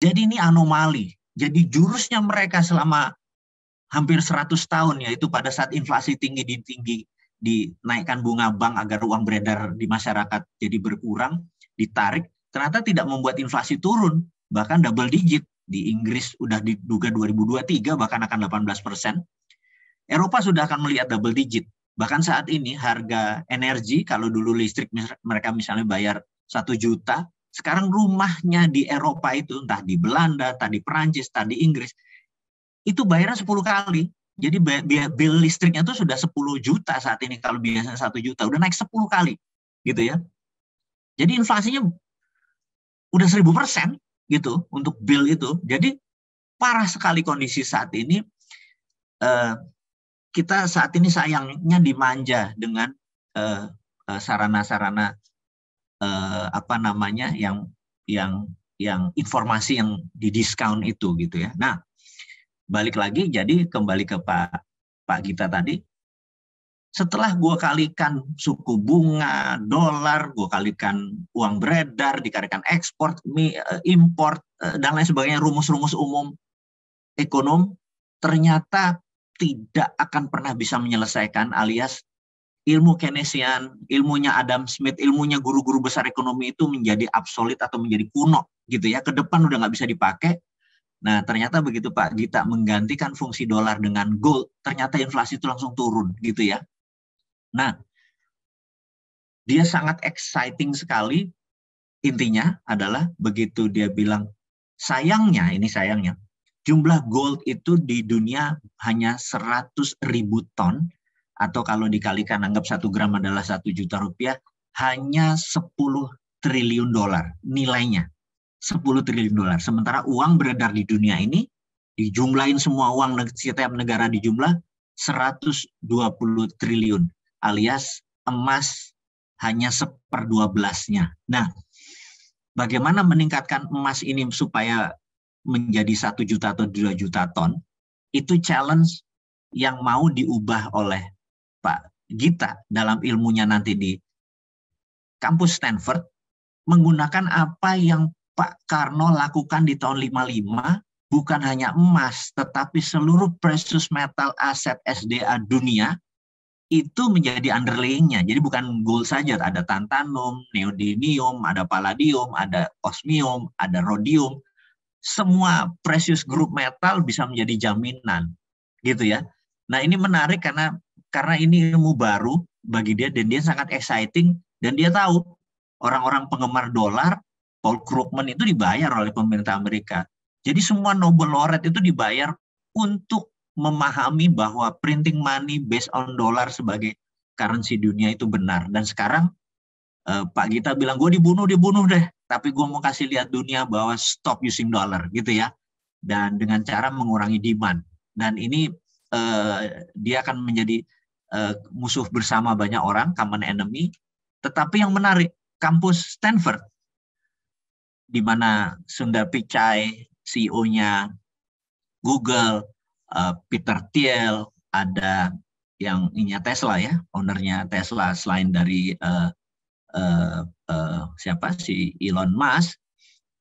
Jadi ini anomali. Jadi jurusnya mereka selama hampir 100 tahun, yaitu pada saat inflasi tinggi dinaikkan bunga bank agar uang beredar di masyarakat jadi berkurang, ditarik, ternyata tidak membuat inflasi turun, bahkan double digit. Di Inggris udah diduga 2023 bahkan akan 18%. Eropa sudah akan melihat double digit. Bahkan saat ini harga energi, kalau dulu listrik mereka misalnya bayar 1 juta, sekarang rumahnya di Eropa itu, entah di Belanda, entah di Perancis, entah di Inggris, itu bayarnya 10 kali. Jadi bill listriknya itu sudah 10 juta saat ini, kalau biasanya 1 juta, udah naik 10 kali. Gitu ya. Jadi inflasinya udah 1000% gitu untuk bill itu. Jadi parah sekali kondisi saat ini. Kita saat ini sayangnya dimanja dengan sarana-sarana yang informasi yang didiskon itu gitu ya. Nah, balik lagi, jadi kembali ke Pak Gita tadi, setelah gue kalikan suku bunga, dolar, gue kalikan uang beredar, dikalikan ekspor, import, dan lain sebagainya, rumus-rumus umum ekonom, ternyata tidak akan pernah bisa menyelesaikan, alias ilmu Keynesian, ilmunya Adam Smith, ilmunya guru-guru besar ekonomi itu menjadi obsolete atau menjadi kuno gitu ya, ke depan udah nggak bisa dipakai. Nah, ternyata begitu Pak Gita menggantikan fungsi dolar dengan gold, ternyata inflasi itu langsung turun gitu ya. Nah, dia sangat exciting sekali. Intinya adalah begitu dia bilang, sayangnya, ini sayangnya, jumlah gold itu di dunia hanya 100.000 ton, atau kalau dikalikan anggap 1 gram adalah 1 juta rupiah, hanya 10 triliun dolar nilainya. 10 triliun dolar. Sementara uang beredar di dunia ini, dijumlahin semua uang setiap negara dijumlah 120 triliun, alias emas hanya 1/12-nya. Nah, bagaimana meningkatkan emas ini supaya menjadi 1 juta atau 2 juta ton, itu challenge yang mau diubah oleh Pak Gita dalam ilmunya nanti di kampus Stanford, menggunakan apa yang Pak Karno lakukan di tahun 55, bukan hanya emas, tetapi seluruh precious metal aset SDA dunia, itu menjadi underlaying-nya. Jadi bukan gold saja, ada tantalum, neodymium, ada palladium, ada osmium, ada rhodium. Semua precious group metal bisa menjadi jaminan, gitu ya. Nah, ini menarik karena ini ilmu baru bagi dia, dan dia sangat exciting, dan dia tahu orang-orang penggemar dolar, Paul Krugman itu dibayar oleh pemerintah Amerika. Jadi semua Nobel laureate itu dibayar untuk memahami bahwa printing money based on dollar sebagai currency dunia itu benar. Dan sekarang Pak Gita bilang, gue dibunuh deh, tapi gue mau kasih lihat dunia bahwa stop using dollar gitu ya, dan dengan cara mengurangi demand. Dan ini dia akan menjadi musuh bersama banyak orang, common enemy. Tetapi yang menarik, kampus Stanford, di mana Sundar Pichai, CEO-nya Google, Peter Thiel, ada yang ininya Tesla ya, ownernya Tesla selain dari siapa si Elon Musk,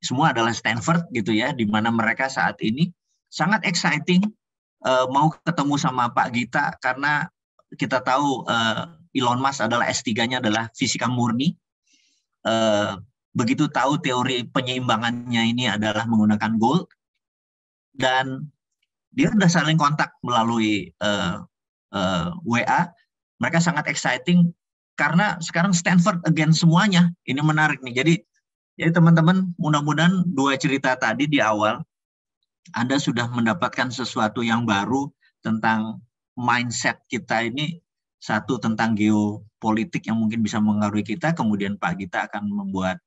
semua adalah Stanford gitu ya, di mana mereka saat ini sangat exciting mau ketemu sama Pak Gita, karena kita tahu Elon Musk adalah S3-nya adalah fisika murni. Begitu tahu teori penyeimbangannya ini adalah menggunakan gold, dan dia udah saling kontak melalui WA. Mereka sangat exciting karena sekarang Stanford against semuanya. Ini menarik nih. Jadi teman-teman, mudah-mudahan 2 cerita tadi di awal Anda sudah mendapatkan sesuatu yang baru tentang mindset kita ini. Satu, tentang geopolitik yang mungkin bisa mengaruhi kita. Kemudian Pak Gita akan membuat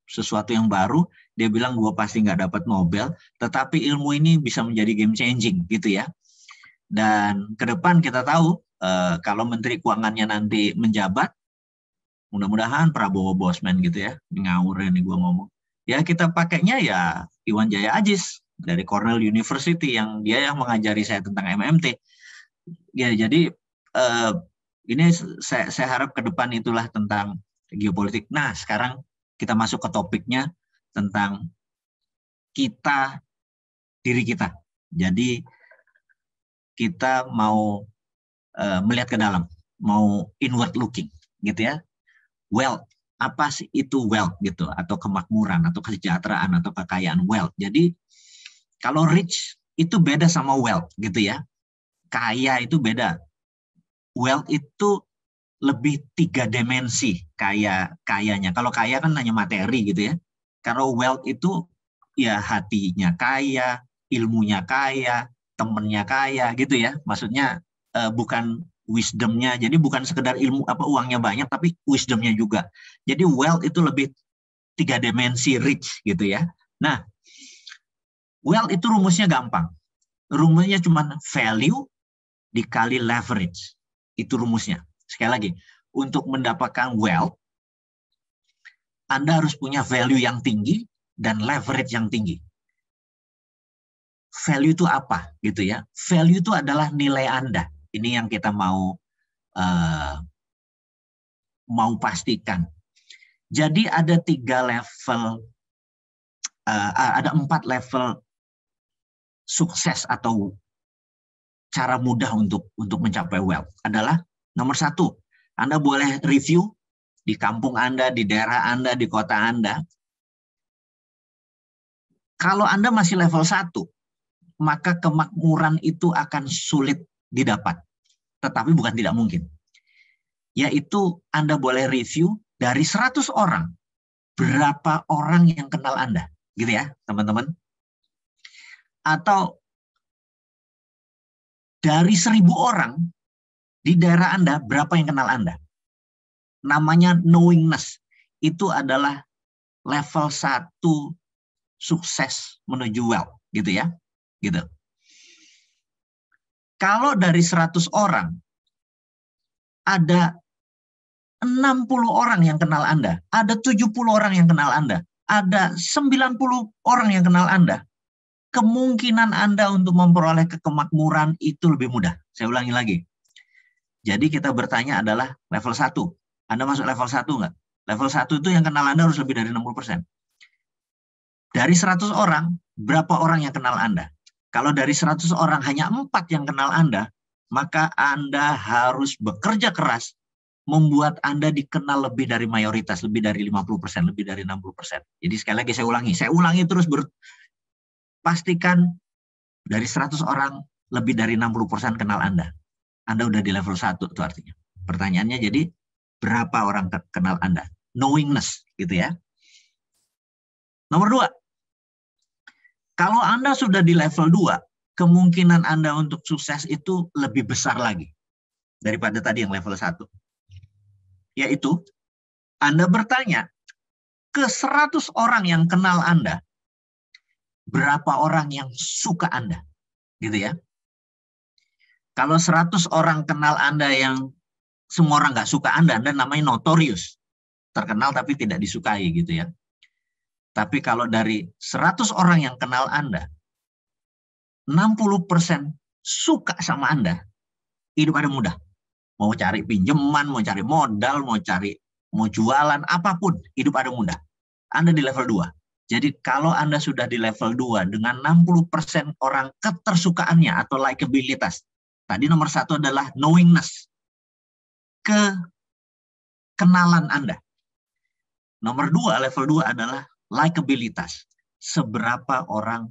sesuatu yang baru. Dia bilang, gue pasti nggak dapat Nobel, tetapi ilmu ini bisa menjadi game changing gitu ya. Dan ke depan kita tahu kalau Menteri Keuangannya nanti menjabat, mudah-mudahan Prabowo Bosman gitu ya, ngawur ini gue ngomong. Ya kita pakainya ya Iwan Jaya Ajis dari Cornell University, yang dia yang mengajari saya tentang MMT. Ya jadi ini saya harap ke depan itulah tentang geopolitik. Nah, sekarang kita masuk ke topiknya tentang diri kita. Jadi kita mau melihat ke dalam, mau inward looking, gitu ya. Wealth, apa sih itu wealth gitu, atau kemakmuran, atau kesejahteraan, atau kekayaan, wealth. Jadi kalau rich itu beda sama wealth, gitu ya. Kaya itu beda. Wealth itu lebih 3 dimensi kayanya. Kalau kaya kan hanya materi gitu ya. Kalau wealth itu ya hatinya kaya, ilmunya kaya, temennya kaya gitu ya. Maksudnya bukan wisdomnya. Jadi bukan sekedar ilmu uangnya banyak, tapi wisdomnya juga. Jadi wealth itu lebih 3 dimensi rich gitu ya. Nah, wealth itu rumusnya gampang. Rumusnya cuma value dikali leverage. Itu rumusnya. Sekali lagi, untuk mendapatkan wealth, Anda harus punya value yang tinggi dan leverage yang tinggi. Value itu apa gitu ya? Value itu adalah nilai Anda. Ini yang kita mau pastikan. Jadi ada 3 level, ada 4 level sukses atau cara mudah untuk mencapai wealth. Adalah nomor 1, Anda boleh review di kampung Anda, di daerah Anda, di kota Anda. Kalau Anda masih level 1, maka kemakmuran itu akan sulit didapat. Tetapi bukan tidak mungkin. Yaitu Anda boleh review dari 100 orang, berapa orang yang kenal Anda. Gitu ya, teman-teman. Atau dari 1000 orang di daerah Anda, berapa yang kenal Anda? Namanya knowingness. Itu adalah level 1 sukses menuju wealth, gitu ya. Gitu. Kalau dari 100 orang, ada 60 orang yang kenal Anda, ada 70 orang yang kenal Anda, ada 90 orang yang kenal Anda, kemungkinan Anda untuk memperoleh kemakmuran itu lebih mudah. Saya ulangi lagi. Jadi kita bertanya adalah level 1. Anda masuk level 1 nggak? Level 1 itu yang kenal Anda harus lebih dari 60%. Dari 100 orang, berapa orang yang kenal Anda? Kalau dari 100 orang hanya 4 yang kenal Anda, maka Anda harus bekerja keras membuat Anda dikenal lebih dari mayoritas, lebih dari 50%, lebih dari 60%. Jadi sekali lagi saya ulangi terus, pastikan dari 100 orang lebih dari 60% kenal Anda. Anda udah di level 1 itu artinya. Pertanyaannya jadi berapa orang kenal Anda? Knowingness gitu ya. Nomor 2. Kalau Anda sudah di level 2, kemungkinan Anda untuk sukses itu lebih besar lagi daripada tadi yang level 1. Yaitu Anda bertanya ke 100 orang yang kenal Anda, berapa orang yang suka Anda, gitu ya. Kalau 100 orang kenal Anda yang semua orang nggak suka Anda namanya notorious, terkenal tapi tidak disukai gitu ya. Tapi kalau dari 100 orang yang kenal Anda, 60% suka sama Anda, hidup Anda mudah. Mau cari pinjaman, mau cari modal, mau jualan, apapun, hidup Anda mudah. Anda di level 2. Jadi kalau Anda sudah di level 2 dengan 60% orang ketersukaannya atau likabilitas. Tadi nomor 1 adalah knowingness. Kenalan Anda. Nomor 2, level 2 adalah likabilitas. Seberapa orang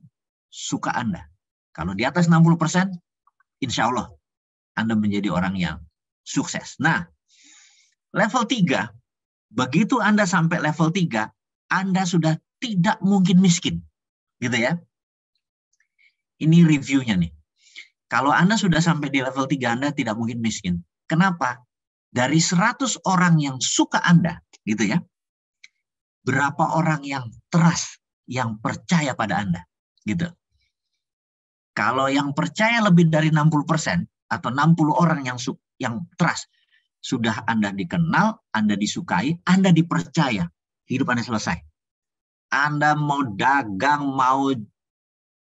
suka Anda. Kalau di atas 60%, insya Allah Anda menjadi orang yang sukses. Nah, level 3, begitu Anda sampai level 3, Anda sudah tidak mungkin miskin. Gitu ya. Ini reviewnya nih. Kalau Anda sudah sampai di level 3, Anda tidak mungkin miskin. Kenapa? Dari 100 orang yang suka Anda, gitu ya, berapa orang yang trust, yang percaya pada Anda, gitu. Kalau yang percaya lebih dari 60% atau 60 orang yang trust, sudah Anda dikenal, Anda disukai, Anda dipercaya, hidup Anda selesai. Anda mau dagang, mau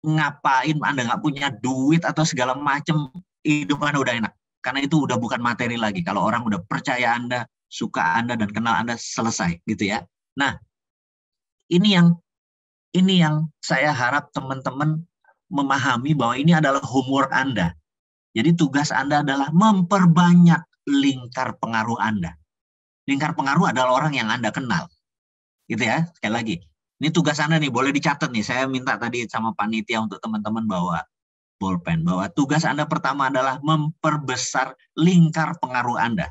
ngapain, Anda nggak punya duit atau segala macam, hidup Anda udah enak. Karena itu udah bukan materi lagi. Kalau orang udah percaya Anda, suka Anda, dan kenal Anda, selesai gitu ya. Nah, ini yang ini yang saya harap teman-teman memahami bahwa ini adalah homework Anda. Jadi tugas Anda adalah memperbanyak lingkar pengaruh Anda. Lingkar pengaruh adalah orang yang Anda kenal. Gitu ya, sekali lagi. Ini tugas Anda nih, boleh dicatat nih. Saya minta tadi sama panitia untuk teman-teman bawa bolpen. Bahwa tugas Anda pertama adalah memperbesar lingkar pengaruh Anda.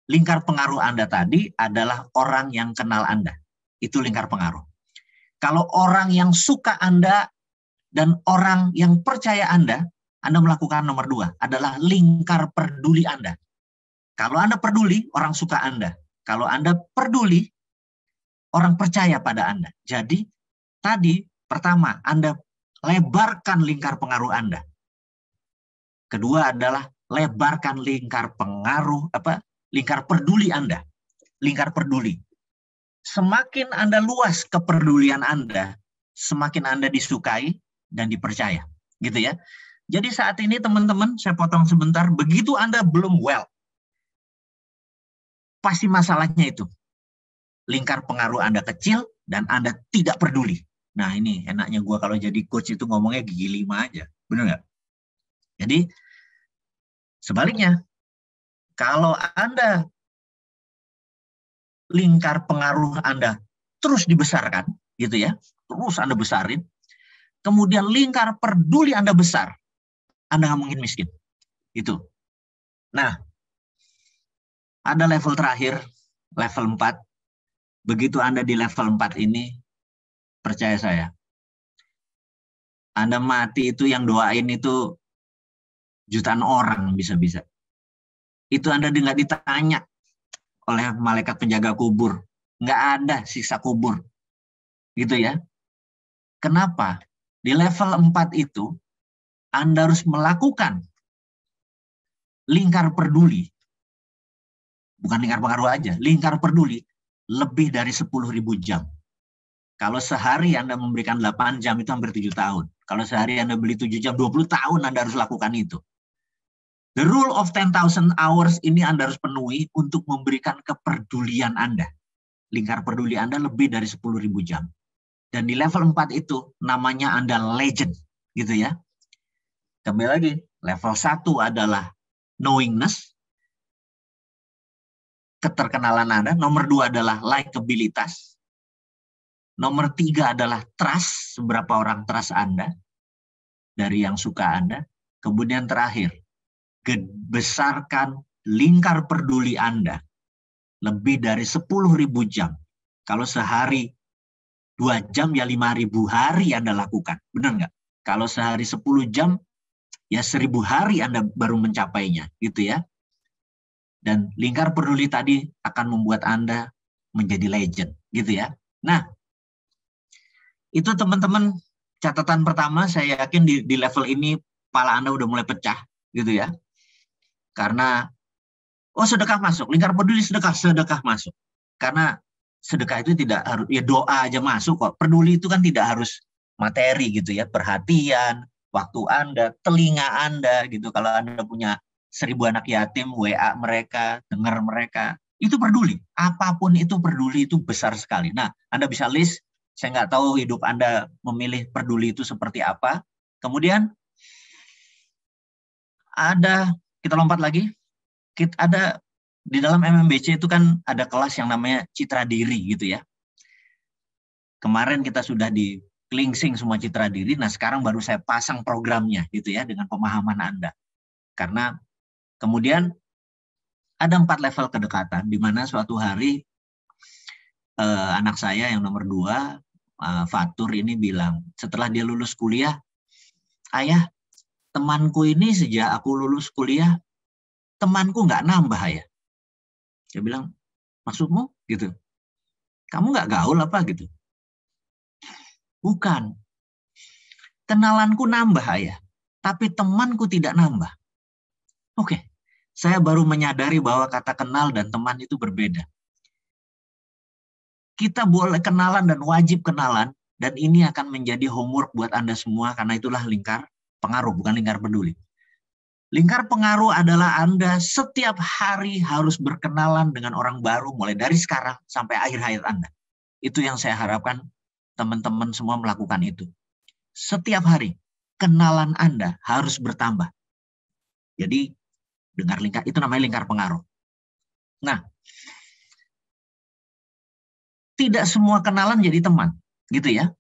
Lingkar pengaruh Anda tadi adalah orang yang kenal Anda. Itu lingkar pengaruh. Kalau orang yang suka Anda dan orang yang percaya Anda melakukan nomor 2, adalah lingkar peduli Anda. Kalau Anda peduli, orang suka Anda. Kalau Anda peduli, orang percaya pada Anda. Jadi, tadi pertama, Anda lebarkan lingkar pengaruh Anda. Kedua adalah lebarkan lingkar pengaruh, lingkar peduli Anda. Lingkar peduli. Semakin Anda luas kepedulian Anda, semakin Anda disukai dan dipercaya. Gitu ya. Jadi saat ini teman-teman, saya potong sebentar, begitu Anda belum well, pasti masalahnya itu. Lingkar pengaruh Anda kecil dan Anda tidak peduli. Nah ini enaknya gue kalau jadi coach itu ngomongnya gigi 5 aja. Benar nggak? Jadi sebaliknya, kalau Anda lingkar pengaruh Anda terus dibesarkan, gitu ya, terus Anda besarin, kemudian lingkar peduli Anda besar, Anda nggak mungkin miskin. Itu. Nah, ada level terakhir, level 4. Begitu Anda di level 4 ini, percaya saya, Anda mati itu yang doain itu jutaan orang bisa-bisa. Itu Anda nggak ditanya oleh malaikat penjaga kubur. Nggak ada siksa kubur. Gitu ya. Kenapa? Di level 4 itu, Anda harus melakukan lingkar peduli. Bukan lingkar pengaruh aja, lingkar peduli lebih dari 10.000 jam. Kalau sehari Anda memberikan 8 jam itu hampir 7 tahun. Kalau sehari Anda beli 7 jam, 20 tahun Anda harus lakukan itu. The rule of 10,000 hours ini Anda harus penuhi untuk memberikan kepedulian Anda. Lingkar peduli Anda lebih dari 10.000 jam. Dan di level 4 itu namanya Anda legend. Gitu ya. Kembali lagi, level 1 adalah knowingness, keterkenalan Anda. Nomor 2 adalah likabilitas. Nomor 3 adalah trust, seberapa orang trust Anda dari yang suka Anda. Kemudian terakhir, besarkan lingkar peduli Anda lebih dari 10.000 jam. Kalau sehari 2 jam ya 5.000 hari Anda lakukan. Benar nggak? Kalau sehari 10 jam ya 1.000 hari Anda baru mencapainya. Gitu ya. Dan lingkar peduli tadi akan membuat Anda menjadi legend. Gitu ya. Nah, itu teman-teman catatan pertama. Saya yakin di level ini kepala Anda udah mulai pecah. Gitu ya. Karena, sedekah masuk. Lingkar peduli sedekah masuk. Karena sedekah itu tidak harus, ya doa aja masuk kok. Peduli itu kan tidak harus materi gitu ya. Perhatian, waktu Anda, telinga Anda gitu. Kalau Anda punya 1.000 anak yatim, WA mereka, dengar mereka. Itu peduli. Apapun itu peduli itu besar sekali. Nah, Anda bisa list. Saya nggak tahu hidup Anda memilih peduli itu seperti apa. Kemudian kita lompat lagi. Ada di dalam MMBC itu kan ada kelas yang namanya citra diri gitu ya. Kemarin kita sudah di cleansing semua citra diri. Nah sekarang baru saya pasang programnya gitu ya dengan pemahaman Anda. Karena kemudian ada 4 level kedekatan di mana suatu hari anak saya yang nomor 2 Fatur ini bilang setelah dia lulus kuliah, ayah temanku ini sejak aku lulus kuliah temanku nggak nambah ya. Dia bilang, maksudmu? Gitu. Kamu nggak gaul apa gitu? Bukan. Kenalanku nambah ya, tapi temanku tidak nambah. Oke. Saya baru menyadari bahwa kata kenal dan teman itu berbeda. Kita boleh kenalan dan wajib kenalan, dan ini akan menjadi homework buat Anda semua, karena itulah lingkar pengaruh, bukan lingkar peduli. Lingkar pengaruh adalah Anda setiap hari harus berkenalan dengan orang baru mulai dari sekarang sampai akhir hayat Anda. Itu yang saya harapkan teman-teman semua melakukan itu. Setiap hari, kenalan Anda harus bertambah. Jadi, dengar lingkar, itu namanya lingkar pengaruh. Nah, tidak semua kenalan jadi teman, gitu ya.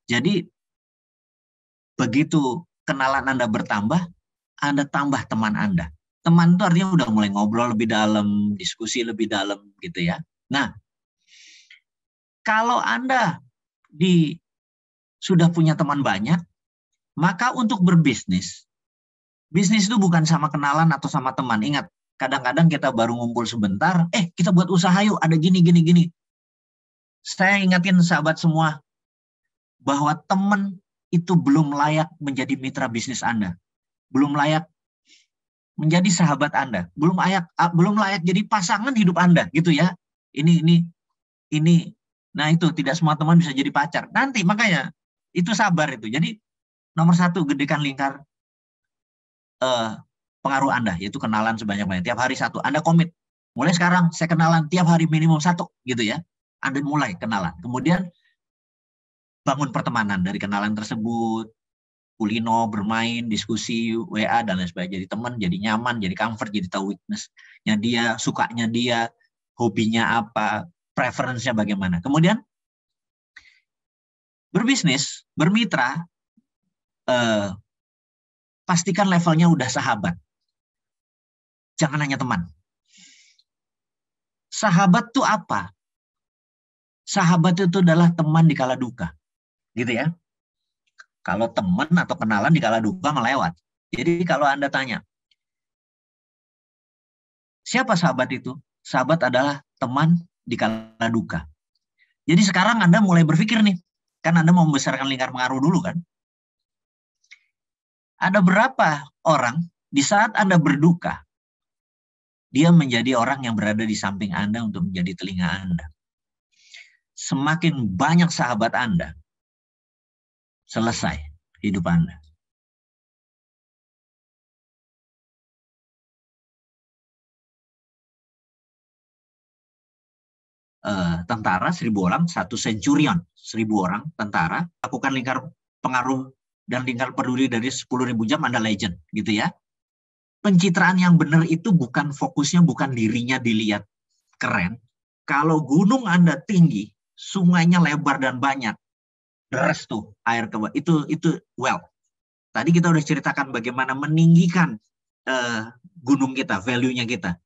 Jadi, begitu kenalan Anda bertambah, Anda tambah teman Anda. Teman itu artinya udah mulai ngobrol lebih dalam, diskusi lebih dalam, gitu ya. Nah, kalau Anda sudah punya teman banyak, maka untuk berbisnis, bisnis itu bukan sama kenalan atau sama teman. Ingat, kadang-kadang kita baru ngumpul sebentar, kita buat usaha yuk, ada gini, gini, gini. Saya ingatin sahabat semua, bahwa teman itu belum layak menjadi mitra bisnis Anda. Belum layak menjadi sahabat Anda. Belum layak jadi pasangan hidup Anda, gitu ya. Ini. Nah itu, tidak semua teman bisa jadi pacar. Nanti, makanya, itu sabar itu. Jadi, nomor satu, gedekan lingkar pengaruh Anda, yaitu kenalan sebanyak-banyaknya. Tiap hari satu, Anda komit. Mulai sekarang, saya kenalan tiap hari minimum satu, gitu ya. Anda mulai kenalan. Kemudian, bangun pertemanan dari kenalan tersebut, kulino, bermain, diskusi, WA, dan lain sebagainya. Jadi teman, jadi nyaman, jadi comfort, jadi tahu weakness-nya dia, sukanya dia, hobinya apa, preference-nya bagaimana. Kemudian, berbisnis, bermitra, pastikan levelnya udah sahabat. Jangan hanya teman. Sahabat itu apa? Sahabat itu adalah teman di kala duka. Gitu ya. Kalau teman atau kenalan di kala duka melewat. Jadi kalau Anda tanya, siapa sahabat itu? Sahabat adalah teman di kala duka. Jadi sekarang Anda mulai berpikir nih, kan Anda mau membesarkan lingkar pengaruh dulu kan? Ada berapa orang di saat Anda berduka, dia menjadi orang yang berada di samping Anda untuk menjadi telinga Anda. Semakin banyak sahabat Anda, selesai hidup Anda. Tentara 1.000 orang, satu centurion 1.000 orang tentara, lakukan lingkar pengaruh dan lingkar peduli dari 10.000 jam, Anda legend, gitu ya. Pencitraan yang benar itu bukan fokusnya, bukan dirinya dilihat keren. Kalau gunung Anda tinggi, sungainya lebar dan banyak, deres tuh air ke bawah, itu well. Tadi kita udah ceritakan bagaimana meninggikan gunung kita, value-nya kita.